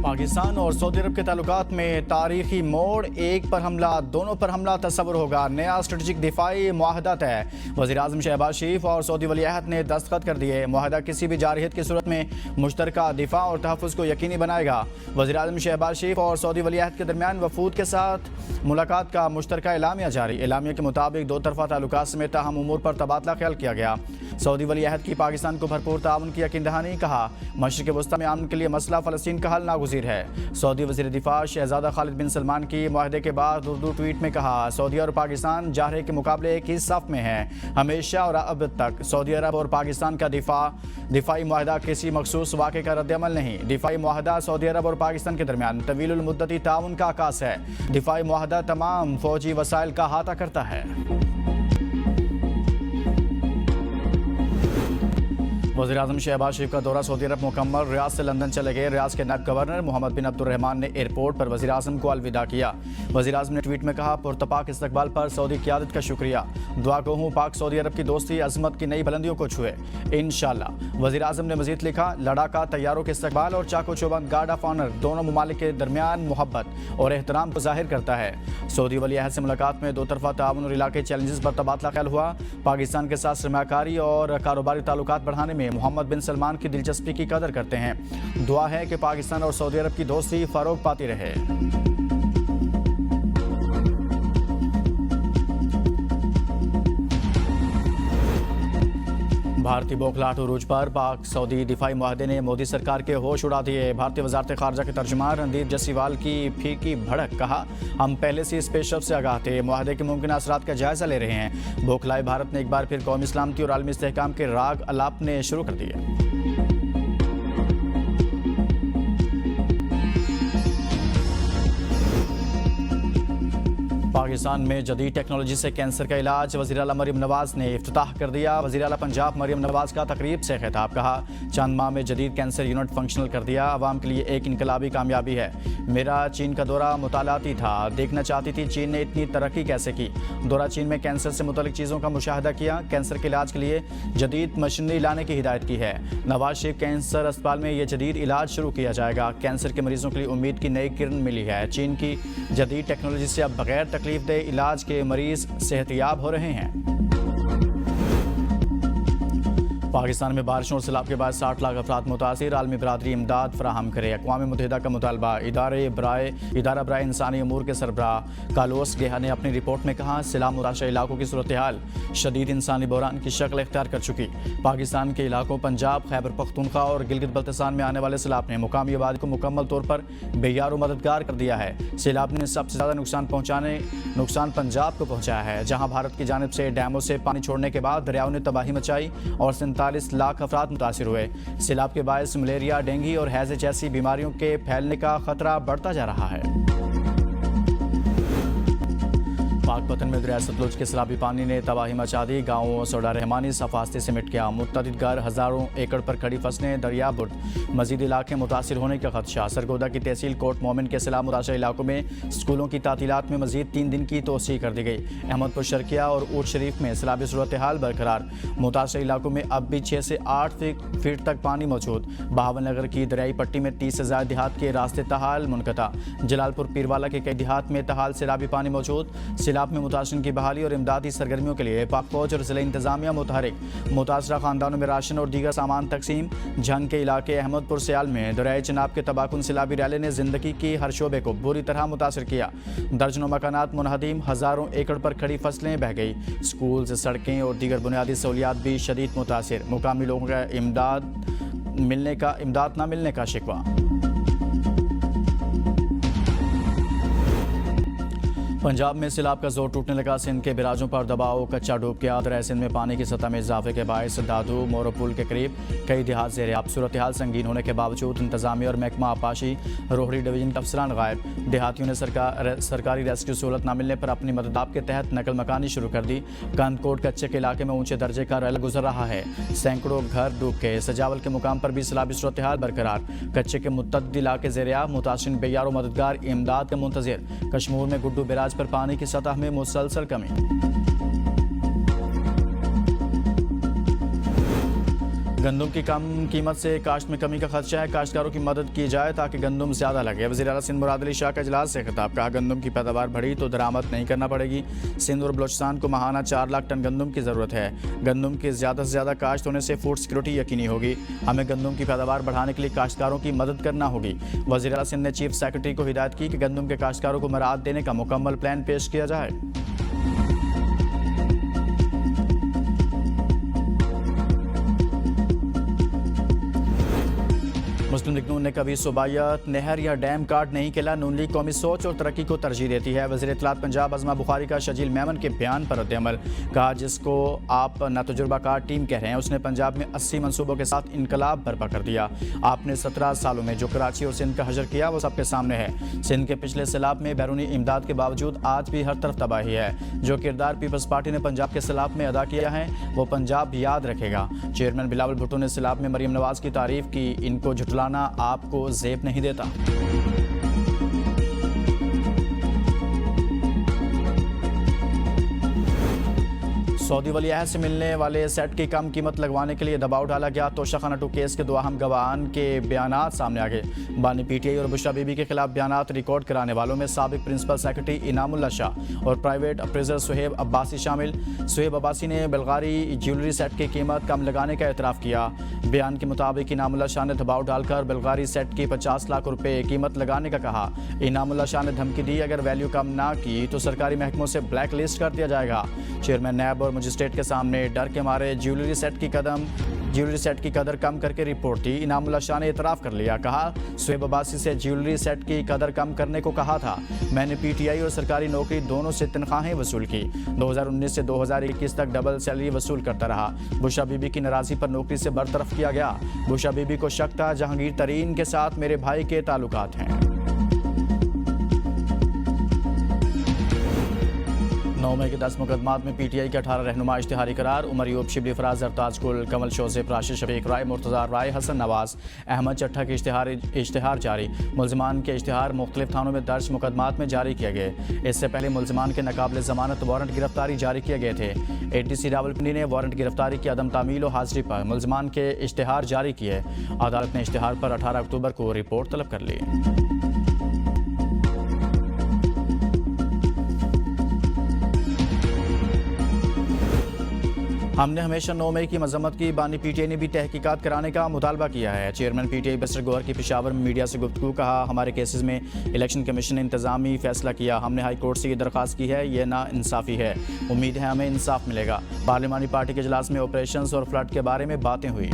पाकिस्तान और सऊदी अरब के ताल्लुकात में तारीखी मोड़, एक पर हमला, दोनों पर हमला तस्वुर होगा। नया स्ट्रेटेजिक दिफाई मुआहदा तय। वज़ीर-ए-आज़म शहबाज शरीफ और सऊदी वली-अहद ने दस्तखत कर दिए। मुआहदा किसी भी जारहियत की सूरत में मुश्तरका दिफा और तहफ़्फ़ुज़ को यकीनी बनाएगा। वज़ीर-ए-आज़म शहबाज शरीफ और सऊदी वली-अहद के दरमियान वफूद के साथ मुलाकात का मुश्तरका एलामिया जारी। एलामिया के मुताबिक दो तरफ़ा ताल्लुकात समेत अहम उमूर पर तबादला ख्याल किया गया। सऊदी वली-अहद की पाकिस्तान को भरपूर ताउन की यकीन दहानी। कहा, मशरिक़ वस्ता में अमन के लिए मसला फ़लस्तीन का हल नागुज़ीर है। सऊदी वज़ीर दिफा शहज़ादा खालिद बिन सलमान की मुआहदे के बाद उर्दू ट्वीट में कहा, सऊदी और पाकिस्तान जारहे के मुकाबले एक ही सफ़ में हैं हमेशा और अब तक। सऊदी अरब और पाकिस्तान का दिफाई मुआहदा किसी मखसूस वाक़े का रद्द-ए-अमल नहीं। दिफाई मुआहदा सऊदी अरब और पाकिस्तान के दरमियान तवीलुल मुद्दती ताउन का आकाश है। दिफाई मुआहदा तमाम फ़ौजी वसाइल का अहाता करता है। वज़ीर-ए-आज़म शहबाज शरीफ का दौरा सऊदी अरब मुकम्मल। रियाद से लंदन चले गए। रियाद के नायब गवर्नर मोहम्मद बिन अब्दुर्रहमान ने एयरपोर्ट पर वज़ीर-ए-आज़म को अलविदा किया। वज़ीर-ए-आज़म ने ट्वीट में कहा, पुरतपाक इस्तकबाल पर सऊदी क़यादत का शुक्रिया। दुआ गो हूँ पाक सऊदी अरब की दोस्ती अज़मत की नई बुलंदियों को छुए इंशाअल्लाह। वज़ीर-ए-आज़म ने मज़ीद लिखा, लड़ाका तैयारों के इस्तकबाल और चाको चौबंद गार्ड ऑफ ऑनर दोनों ममालिक के दरमियान मोहब्बत और एहतराम को ज़ाहिर करता है। सऊदी वली-अहद से मुलाकात में दो तरफ़ा ताउन और इलाके चैलेंजेस पर तबादला ख्याल हुआ। पाकिस्तान के साथ सरमायाकारी और कारोबारी ताल्लुकात बढ़ाने में मोहम्मद बिन सलमान की दिलचस्पी की कदर करते हैं। दुआ है कि पाकिस्तान और सऊदी अरब की दोस्ती फरोग पाती रहे। भारतीय बौखलाहट उरूज पर पाक सऊदी दिफाई मुआहदे ने मोदी सरकार के होश उड़ा दिए। भारतीय वजारत खारजा के तर्जुमान रणदीप जसीवाल की फीकी भड़क। कहा, हम पहले से इस पेशरफ से आगाह थे, मुआहदे के मुमकिन असरात का जायजा ले रहे हैं। बौखलाए भारत ने एक बार फिर कौमी सलामती और आलमी इस्तेहकाम के राग अलापने शुरू कर दिए। पाकिस्तान में जदीद टेक्नोलॉजी से कैंसर का इलाज। वज़ीर आला मरियम नवाज ने इफ्तिताह कर दिया। वज़ीर आला पंजाब मरियम नवाज का तकरीब से खिताब। कहा, चंद माह में जदीद कैंसर यूनिट फंक्शनल कर दिया। आवाम के लिए एक इनकलाबी कामयाबी है। मेरा चीन का दौरा मुतालाती था, देखना चाहती थी चीन ने इतनी तरक्की कैसे की। दौरा चीन में कैंसर से मुतल्लिक चीज़ों का मुशाहिदा किया। कैंसर के इलाज के लिए जदीद मशीनरी लाने की हिदायत की है। नवाज शरीफ कैंसर अस्पताल में यह जदीद इलाज शुरू किया जाएगा। कैंसर के मरीजों के लिए उम्मीद की नई किरण मिली है। चीन की जदीद टेक्नोलॉजी से अब बगैर तकलीफ दे इलाज के मरीज सेहतियाब हो रहे हैं। पाकिस्तान में बारिशों और सैलाब के बाद 60 लाख अफराद मुतासिर। आलमी बरादरी इमदाद फराहम करे। अक़वाम मुत्तहिदा का मुतालबा। इदारा बराए इंसानी अमूर के सरबराह कालोस गेहा ने अपनी रिपोर्ट में कहा, सैलाब मुताशर इलाकों की सूरत हाल शदीद इंसानी बहरान की शक्ल इख्तियार कर चुकी। पाकिस्तान के इलाकों पंजाब, खैबर पख्तूनख्वा और गिलगित बल्तिस्तान में आने वाले सैलाब ने मुकामी आबादी को मुकम्मल तौर पर बेयार और मददगार कर दिया है। सैलाब ने सबसे ज़्यादा नुकसान पंजाब को पहुँचाया है, जहाँ भारत की जानिब से डैमों से पानी छोड़ने के बाद दरियाओं ने तबाही मचाई और 47 लाख अफराद मुतासिर हुए। सैलाब के बायस मलेरिया, डेंगू और हैजे जैसी बीमारियों के फैलने का खतरा बढ़ता जा रहा है। पाकपतन में दरिया सतलुज के सैलाबी पानी ने तबाही मचा दी। गाँवों सोडा रहमानी सफास्ते से मिट गया। मुतअद्दिद घर, हज़ारों एकड़ पर खड़ी फसलें दरिया बुर्द। मजीद इलाके मुतासिर होने का खदशा। सरगोदा की तहसील कोट मोमिन के सैलाब मुतासर इलाकों में स्कूलों की तातीलात में मजीद 3 दिन की तोसी कर दी गई। अहमदपुर शर्किया और ऊट शरीफ में सैलाबी सूरत हाल बरकरार। मुतासर इलाकों में अब भी 6 से 8 फीट तक पानी मौजूद। बहावन नगर की दरियाई पट्टी में 30 से ज़्यादा देहात के रास्ते तहाल मुनक़ता। जलालपुर पीरवाला के कई देहात में तहाल सैलाबी पानी मौजूद। सैलाब में मुतासिरीन की बहाली और इमदादी सरगर्मियों के लिए पाक फौज और ज़िला इंतजामिया मुतहरिक। मुतासरा खानदानों में राशन और दीगर सामान तकसीम। झंग के इलाके अहमदपुर सियाल में दरियाए चिनाब के तबाकुन सैलाबी रैले ने जिंदगी की हर शोबे को बुरी तरह मुतासर किया। दर्जनों मकानात मुनहदीम, हज़ारों एकड़ पर खड़ी फसलें बह गई। स्कूल, सड़कें और दीगर बुनियादी सहूलियात भी शदीद मुतासिर। मुकामी लोगों का इमदाद न मिलने का शिकवा। पंजाब में सैलाब का जोर टूटने लगा। सिंध के बिराजों पर दबाव कच्चा डूब गया। दरिया सिंध में पानी की सतह में इजाफे के बायस दादू मोरो पुल के करीब कई देहात ज़ेर-ए-आब। सूरत हाल संगीन होने के बावजूद इंतजामिया और महकमा आपाशी रोहड़ी डिवीजन के अफसरान गायब। देहातियों ने सरकारी रेस्क्यू सहूलत न मिलने पर अपनी मददाब के तहत नकल मकानी शुरू कर दी। कंदकोट कच्चे के इलाके में ऊंचे दर्जे का रैल गुजर रहा है। सैकड़ों घर डूब गए। सजावल के मुकाम पर भी सैलाबी सूरत हाल बरकरार। कच्चे के मुतअद्दिद इलाके ज़ेर-ए-आब। मुतासिरीन बेयार और मददगार इमदाद का मुंतज़िर। कश्मीर में गुड्डू बैराज पर पानी की सतह में मुसलसल कमी। गंदम की कम कीमत से काश्त में कमी का खदशा है, काश्तकारों की मदद की जाए ताकि गंदम ज़्यादा लगे। वज़ीर आला सिंध मुराद अली शाह का इजलास से खिताब, कहा गंदम की पैदावार बढ़ी तो दरामद नहीं करना पड़ेगी। सिंध और बलोचिस्तान को माहाना 4 लाख टन गंदम की ज़रूरत है। गंदम की ज़्यादा से ज़्यादा काश्त होने से फूड सिक्योरिटी यकीनी होगी। हमें गंदम की पैदावार बढ़ाने के लिए काश्तकारों की मदद करना होगी। वज़ीर आला सिंध ने चीफ सेक्रेटरी को हिदायत की कि गंदम के काश्तकारों को मराहत देने का मुकम्मल प्लान पेश किया जाए। मुस्लिम लीग नून ने कभी सूबायत, नहर या डैम कार्ड नहीं खेला। नून लीग कौमी सोच और तरक्की को तरजीह देती है। वज़ीर इत्तलात पंजाब अज़मा बुखारी का शजील मेमन के बयान पर रद्द-ए-अमल, कहा जिसको आप नातजुर्बाकार टीम कह रहे हैं उसने पंजाब में 80 मनसूबों के साथ इनकलाब बर्पा कर दिया। आपने 17 सालों में जो कराची और सिंध का हजर किया वो सबके सामने है। सिंध के पिछले सैलाब में बैरूनी इमदाद के बावजूद आज भी हर तरफ तबाही है। जो किरदार पीपल्स पार्टी ने पंजाब के सैलाब में अदा किया है वो पंजाब याद रखेगा। चेयरमैन बिलावल भुट्टो ने सैलाब में मरीम नवाज की तारीफ की, इनको झुटलाना आपको ज़ेब नहीं देता। सऊदी वली अहद से मिलने वाले सेट की कम कीमत लगवाने के लिए दबाव डाला गया। तोशाखाना 2 केस के 2 अहम गवाहान के बयानात सामने आ गए। बानी पीटीआई और बुशरा बीबी के खिलाफ बयानात रिकॉर्ड कराने वालों में साबिक प्रिंसिपल सेक्रेटरी इनामुल्लाह शाह और प्राइवेट अप्रेजर सुहेब अब्बासी शामिल। सुहेब अब्बासी ने बल्गारी ज्वेलरी सेट की कीमत कम लगाने का एतराफ़ किया। बयान के मुताबिक इनामुल्लाह शाह ने दबाव डालकर बल्गारी सेट की 50 लाख रुपये कीमत लगाने का कहा। इनामुल्लाह शाह ने धमकी दी, अगर वैल्यू कम ना की तो सरकारी महकमों से ब्लैक लिस्ट कर दिया जाएगा। चेयरमैन नैब और मजिस्ट्रेट के सामने डर के मारे ज्वेलरी सेट की कदर कम करके रिपोर्ट दी। इनामुल्लाह शाह ने इतराफ़ कर लिया, कहा सुहेब अब्बासी से ज्वेलरी सेट की कदर कम करने को कहा था। मैंने पीटीआई और सरकारी नौकरी दोनों से तनख्वाहें वसूल की। 2019 से 2021 तक डबल सैलरी वसूल करता रहा। बुशरा बीबी की नाराज़गी पर नौकरी से बरतरफ किया गया। बुशरा बीबी को शक था जहांगीर तरीन के साथ मेरे भाई के ताल्लुकात हैं। 9 मई के 10 मुकदमात में पीटीआई के 18 रहनुमा इश्तिहारी करार। उमर यूब, शिबली फराज, जरताज कुल, कमल शोज़ेब, राशिद शफीक, राय मुर्तज़ा राय, हसन नवाज, अहमद चट्ठा के इश्तिहार जारी। मुल्ज़िमान के इश्तिहार मुख्तलिफ थानों में दर्ज मुकदमात में जारी किए गए। इससे पहले मुल्ज़िमान के नाकाबिल ज़मानत वारंट गिरफ्तारी जारी किए गए थे। ATC रावलपिंडी ने वारंट गिरफ्तारी की अदम तामील और हाजिरी पर मुल्ज़िमान के इश्तिहार जारी किए। अदालत ने इश्तिहार पर 18 अक्टूबर को रिपोर्ट तलब कर ली। हमने हमेशा 9 मई की मजम्मत की। बानी पीटीआई ने भी तहकीकात कराने का मुतालबा किया है। चेयरमैन पीटीआई बसर गौहर की पेशावर में मीडिया से गुफ्तगू, कहा हमारे केसेस में इलेक्शन कमीशन ने इंतजामी फैसला किया। हमने हाई कोर्ट से ये दरख्वास्त की है, ये ना इंसाफ़ी है। उम्मीद है हमें इंसाफ मिलेगा। पार्लिमानी पार्टी के इजलास में ऑपरेशंस और फ्लड के बारे में बातें हुई।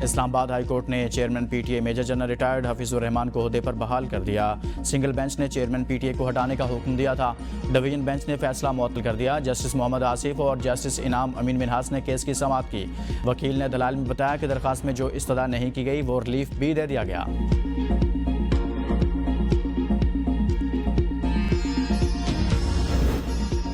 इस्लामाबाद हाई कोर्ट ने chairman PTI major general retired Hafizur Rehman को ओहदे पर बहाल कर दिया। सिंगल बेंच ने चेयरमैन पीटीआई को हटाने का हुक्म दिया था। डिवीजन बेंच ने फैसला मुअत्तल कर दिया। जस्टिस मोहम्मद आसिफ और जस्टिस इनाम अमीन मिनहास ने केस की समाअत की। वकील ने दलाल में बताया कि दरख्वास्त में जो इस्तदा नहीं की गई वो रिलीफ भी दे दिया गया।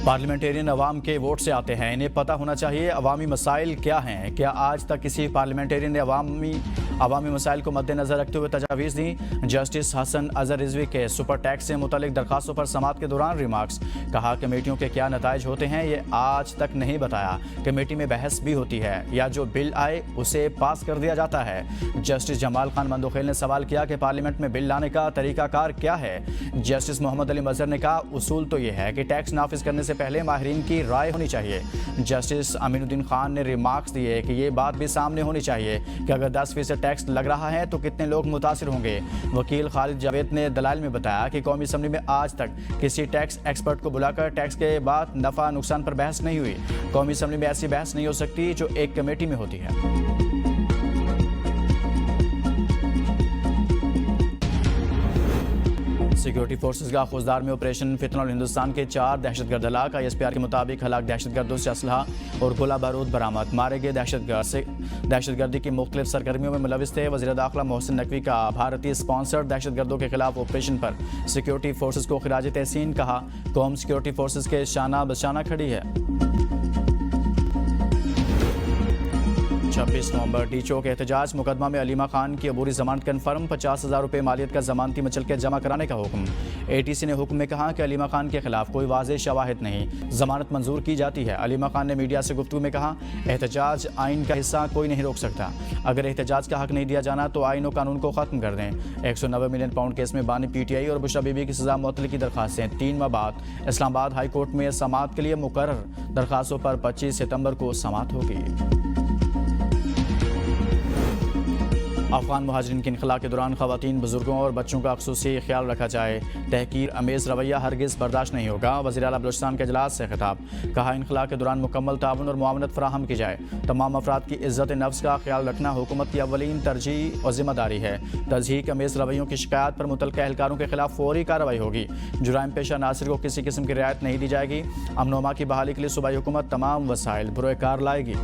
पार्लियामेंटेरियन अवाम के वोट से आते हैं, इन्हें पता होना चाहिए अवामी मसाइल क्या हैं। क्या आज तक किसी पार्लियामेंटेरियन ने अवामी मसाइल को मद्देनजर रखते हुए तजावीज़ दी? जस्टिस हसन अजहर रिजवी के सुपर टैक्स से मुतल्लिक दरखास्तों पर समाअत के दौरान रिमार्क्स, कहा कमेटियों के क्या नताइज होते हैं ये आज तक नहीं बताया। कमेटी में बहस भी होती है या जो बिल आए उसे पास कर दिया जाता है। जस्टिस जमाल खान मंदोखेल ने सवाल किया कि पार्लियामेंट में बिल लाने का तरीकाकार क्या है। जस्टिस मोहम्मद अली मजहर ने कहा उसूल तो ये है कि टैक्स नाफिज करने से पहले माहिरीन की राय होनी चाहिए। जस्टिस अमीनुद्दीन खान ने रिमार्क्स दिए कि ये बात भी सामने होनी चाहिए कि अगर 10% टैक्स लग रहा है तो कितने लोग मुतासिर होंगे। वकील खालिद जावेद ने दलाइल में बताया कि कौमी असम्बली में आज तक किसी टैक्स एक्सपर्ट को बुलाकर टैक्स के बाद नफ़ा नुकसान पर बहस नहीं हुई। कौमी असम्बली में ऐसी बहस नहीं हो सकती जो एक कमेटी में होती है। सिक्योरिटी फोर्सेस का खुजदार में ऑपरेशन फितनल हिंदुस्तान के 4 दहशतगर्द हलाक। ISPR के मुताबिक हलाक दहशतगर्दों से असलहा और गोला बारूद बरामद। मारे गए दहशतगर्दी की मुख्तलिफ सरगर्मियों में मुलविस थे। वज़ीर दाखिला मोहसिन नकवी का भारतीय स्पॉन्सर्ड दहशतगर्दों के खिलाफ ऑपरेशन पर सिक्योरिटी फोर्सेस को खिराज तहसीन, कहा कौम सिक्योरिटी फोर्सेस के शाना बशाना खड़ी है। 26 नवंबर डी चौक एहतजाज मुकदमा में अलीमा खान की अबूरी जमानत कन्फर्म, 50,000 रुपये मालियत का जमानती मचल के जमा कराने का हुक्म। ATC ने हुक्म में कहा कि अलीमा खान के खिलाफ कोई वाज़ेह शवाहिद नहीं, जमानत मंजूर की जाती है। अलीमा खान ने मीडिया से गुफ्तगू में कहा, एहतजाज आइन का हिस्सा कोई नहीं रोक सकता। अगर एहतजाज का हक नहीं दिया जाना तो आइन और कानून को ख़त्म कर दें। 190 मिलियन पाउंड केस में बानी PTI और बुशरा बीबी की सजा मुअत्तली की दरखास्तें 3 माह बाद इस्लामाबाद हाई कोर्ट में समाअत के लिए मुकर्रर। दरखास्तों पर 25 सितंबर को समाअत होगी। अफगान मुहाजिरीन के इनखला के दौरान खवातीन, बुजुर्गों और बच्चों का ख़ुसूसी ख्याल रखा जाए। तहकीर अमेज़ रवैया हरगिज़ बर्दाश्त नहीं होगा। वज़ीर आला बलूचिस्तान के इजलास से खिताब, कहा इनखला के दौरान मुकम्मल ताउन और मुआवनत फराहम की जाए। तमाम अफराद की इज़्ज़त नफ्स का ख्याल रखना हुकूमत की अव्वलीन तरजीह और जिम्मेदारी है। तज़हीक अमेज़ रवैयों की शिकायत पर मुतल्लिक़ एहलकारों के खिलाफ फौरी कार्रवाई होगी। जुराइम पेशा नासिर को किसी किस्म की रियायत नहीं दी जाएगी। अमन-ओ-अमा की बहाली के लिए सूबाई हुकूमत तमाम वसाइल बुरोकार लाएगी।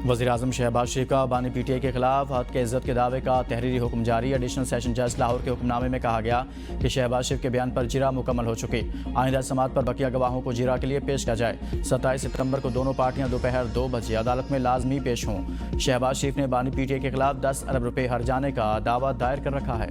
वज़ीर-ए-आज़म शहबाज शरीफ का बानी PTI के खिलाफ हद के इज़्ज़त के दावे का तहरीरी हुक्म जारी। एडिशनल सेशन जज लाहौर के हुक्मनामे में कहा गया कि शहबाज शरीफ के बयान पर जिरा मुकम्मल हो चुकी। आइंदा समाअत पर बकिया गवाहों को जिरा के लिए पेश किया जाए। 27 सितंबर को दोनों पार्टियां दोपहर 2 बजे अदालत में लाजमी पेश हों। शहबाज शरीफ ने बानी PTI के खिलाफ 10 अरब रुपये हर्जाने का दावा दायर कर रखा है।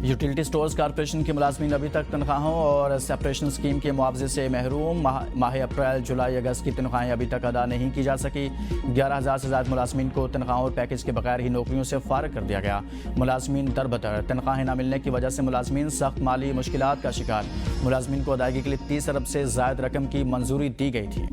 यूटिलिटी स्टोर्स कॉरपोरेशन के मुलाजमीन अभी तक तनख्वाहों और सेपरेशन स्कीम के मुआवजे से महरूम। माह अप्रैल, जुलाई, अगस्त की तनख्वाहें अभी तक अदा नहीं की जा सकी। 11,000 से ज़्यादा मुलाजमीन को तनख्वाहों और पैकेज के बगैर ही नौकरियों से फारिग कर दिया गया। मुलाजमीन दरबदर, तनख्वाहें न मिलने की वजह से मुलाजमीन सख्त माली मुश्किलात का शिकार। मुलाजमीन को अदायगी के लिए 30 अरब से ज़ायद रकम की मंजूरी दी गई थी।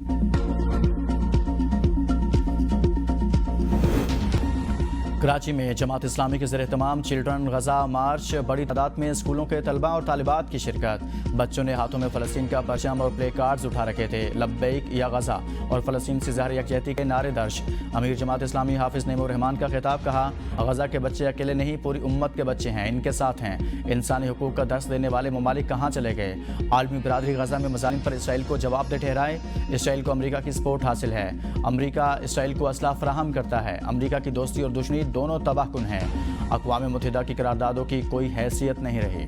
कराची में जमात इस्लामी के ज़रिए तमाम चिल्ड्रन गजा मार्च, बड़ी तादाद में स्कूलों के तलबा और तालिबात की शिरकत। बच्चों ने हाथों में फ़लस्तीन का परचम और प्ले कार्ड्स उठा रखे थे। लब्बैक या गजा और फ़लस्तीन से ज़ाहिर यकजहती के नारे दर्ज। अमीर जमात इस्लामी हाफिज़ नईमुर रहमान का खिताब, कहा गजा के बच्चे अकेले नहीं, पूरी उम्मत के बच्चे हैं, इनके साथ हैं। इंसानी हुकूक का दर्स देने वाले ममालिक कहाँ चले गए। आलमी बरादरी गजा में मज़ालिम पर इसराइल को जवाबदेह ठहराए। इसराइल को अमरीका की सपोर्ट हासिल है। अमरीका इसराइल को असलाह फराहम करता है। अमरीका की दोस्ती और दुश्मनी दोनों तबाहकुन हैं। अक़वाम मुत्तहिदा की करारदादों की कोई हैसियत नहीं रही।